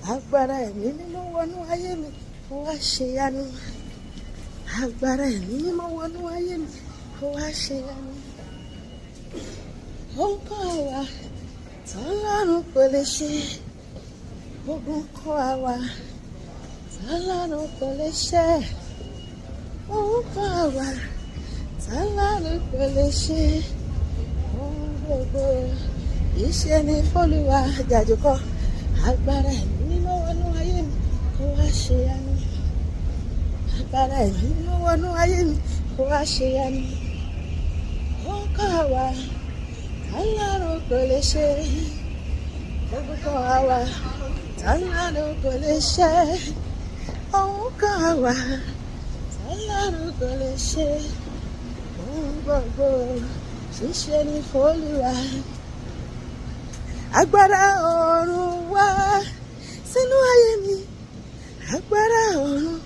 agbára ẹ̀mí mímọ́ wọnú ayé mi kó wá ṣe yanu. Agbára ẹ̀mí mímọ́ wọnú ayé mi kó wá ṣe yanu. Ó ń kọ́ àwa tọ́lọ́run kò lè ṣe. Ogun kọ́ àwa tọ́lọ́run kò lè ṣe. Ó ń kọ́ àwa tọ́lọ́run kò lè ṣe. Ohun gbogbo iṣẹ́ ni f'Olúwa jàjùkọ́. Agbára ẹ̀mí mímọ́ wọnú ayé mi kó wá ṣe yanu. Agbára ẹ̀mí mímọ́ wọnú ayé mi kó wá ṣe yanu. Ó ń kọ́ àwa tọ́lọ́run kò lè ṣe. Ogun kọ́ àwa tọ́lọ́run kò lè ṣe. Ó ń kọ́ àwa tọ́lọ́run kò lè ṣe. Ohun gbogbo ṣíṣe ni f'Olúwa. Agbára ọ̀run wá sínú ayé mi. Agbára ọ̀run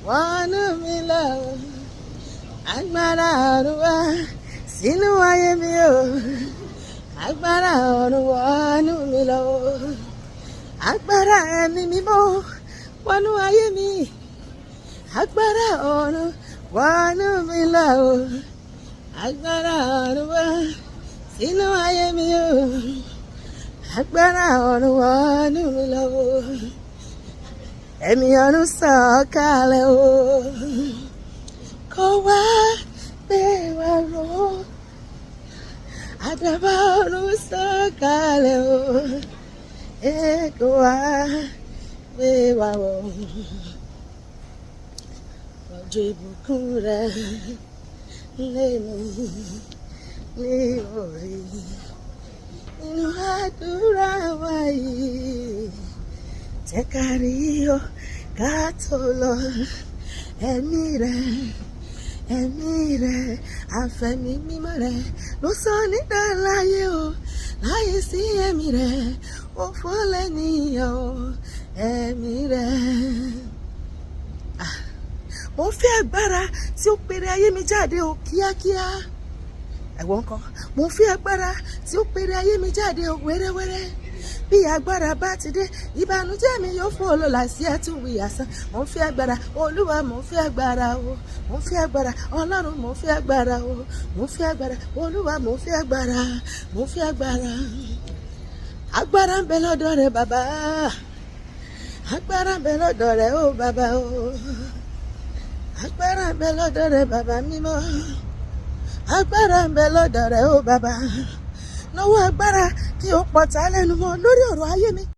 wọnú mi lọ. Agbára ọ̀run wá sínú ayé mi o. Agbára ọ̀run wọnú mi lọ. Agbára ẹ̀mí mímọ́ wọnú ayé mi. Agbára ọ̀run wọnú mi lọ. Agbára ọ̀run wá sínú ayé mi o. Agbára ọ̀run wọnú mi lọ. Ẹ̀mí ọ̀run sọ̀kalẹ̀ o. Kó wá gbé wa ró. Àdàbà ọ̀run sọ̀kalẹ̀ o. Kó wá gbé wa ró. Ọjọ́ ìbùkún rẹ̀ lé mi ní orí. Inú àdúrà wa yìí jẹ́ ká rí ọ ká tó lọ. Ẹ̀mí rẹ̀ àfẹ̀mí mímọ́ rẹ̀ ló sọ nígbà láyé o. Láyé sí ẹ̀mí rẹ̀ ó fọ́ lẹ́nìyàn o. Ẹ̀mí rẹ̀. Mo fẹ́ agbára tí ó pèrè ayé mi jáde o kíákíá. Ẹ̀wọ̀n kan, mo fẹ́ agbára tí ó pèrè ayé mi jáde o wẹ́rẹ́wẹ́rẹ́. Bí agbára bá ti dé, ìbànújẹ́ mi yóò fò lọ láìsí ẹ̀túnwì àsán. Mo fẹ́ agbára, Olúwa mo fẹ́ agbára o. Mo fẹ́ agbára, Ọlọ́run mo fẹ́ agbára o. Mo fẹ́ agbára, Olúwa mo fẹ́ agbára. Mo fẹ́ agbára. Agbára ń bẹ lọ́dọ̀ rẹ bàbá. Agbára ń bẹ lọ́dọ̀ rẹ o bàbá o. Agbára ń bẹ lọ́dọ̀ rẹ bàbá mímọ́. Agbára ń bẹ lọ́dọ̀ rẹ o bàbá. Lọ́wọ́ agbára kí o pọ̀ ta lẹ́nu mọ́ lórí ọ̀rọ̀ ayé mi.